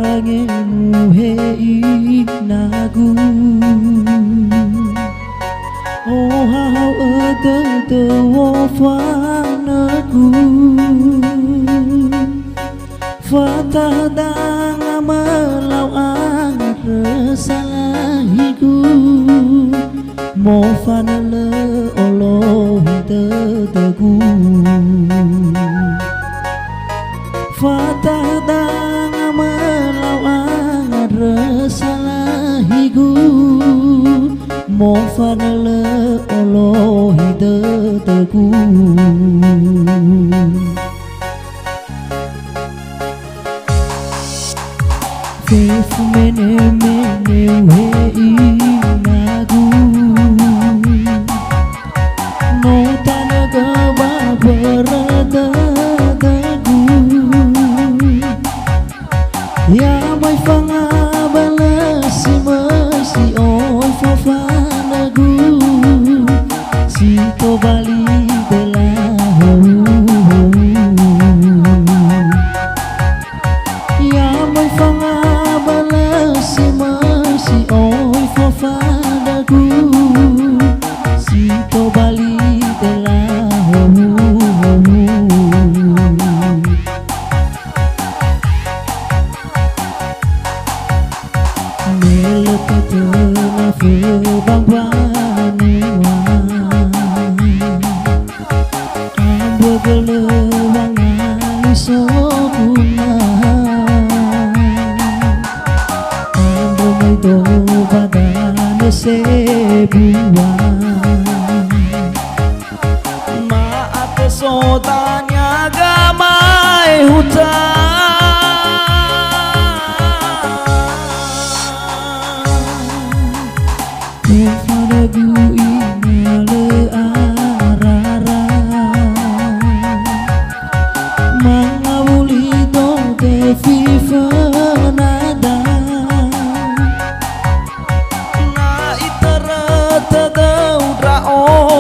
bangemu hei nagu oh hao ơ wo fa nagu fatah dang amalau ang resalahiku mo fanale olo hite tegu fatah dang amalau ang resalahiku mo fanale olo hite tegu Fefu mene mene wei nagu no tanaga babarada dagu ya mai fanga balasi masi oi fafa nagu si to bali bela ya mai fanga si masi oi fofa dagu si to bali de la mele kata la fe bang bani wa ambo gele wangali sokuna do badane sebuah maat sodanya gamai hutan kepadaku inale arara mangawuli do te fifa nada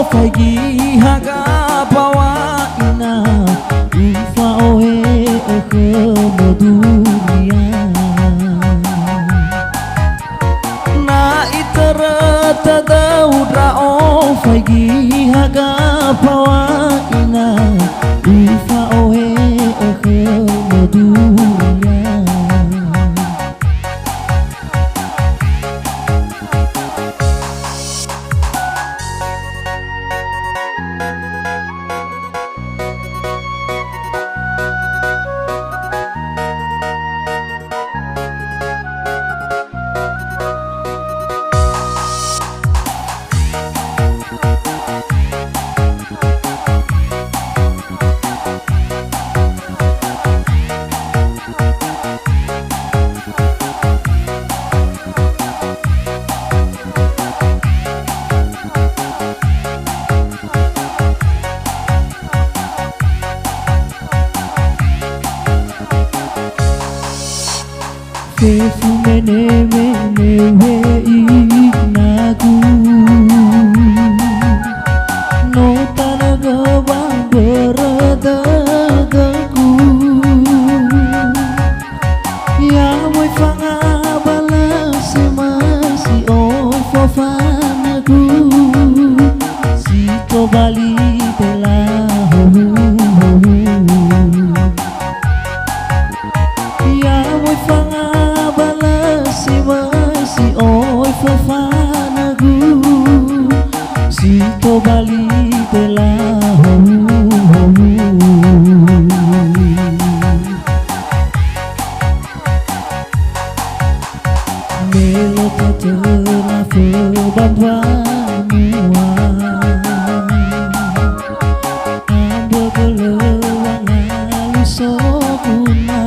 pagi haga bawa ina ufa ohe ke dunia na itara tada udra o pagi haga bawa ina ufa ohe ke dunia Fefu mene mene wei nagu no tanaga bang berada dagu ya moi fanga balasi masi oi fofa nagu si to bali bela ya moi fanga si oi fofa nagu si to bali de la melo kata la fe bamba mua ambo gele wangali sokuna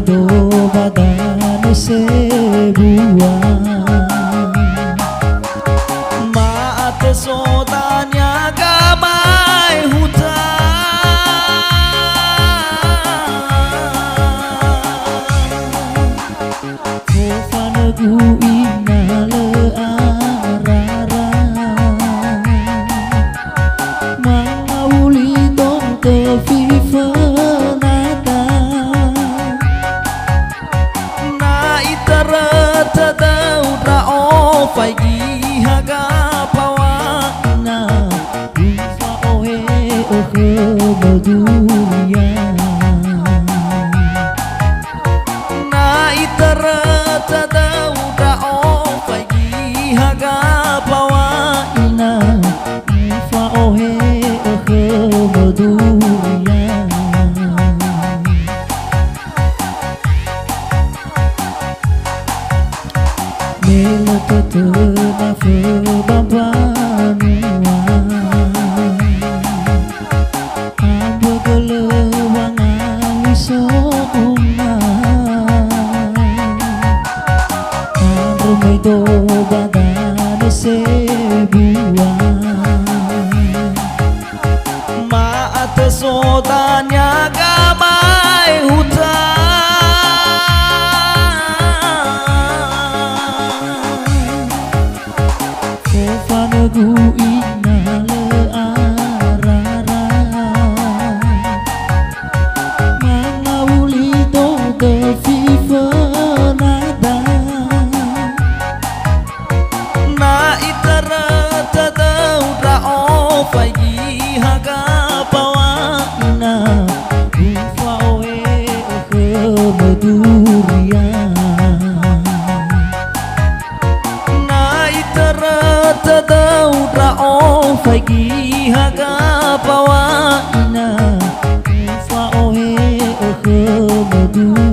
do badane sebuah maat sodanya gamai hutan kofanagu inale arara mangawuli dong te fifa phải ghi haga pawana ufa ohe ohe maduya na itara tadau da o phải ghi haga pawana ufa ohe ohe maduya Mela tetena fe babanua Amba gelewang wisona Arumai do badane sebua Maate sodanya gamai hutan Gu ina le arara Mana uli do de vive nada Na itara tadau da o fai gi haga pawana Ufa oe ke medurian tadau ra o phải ghi haga pawana fa ohe o khơ madu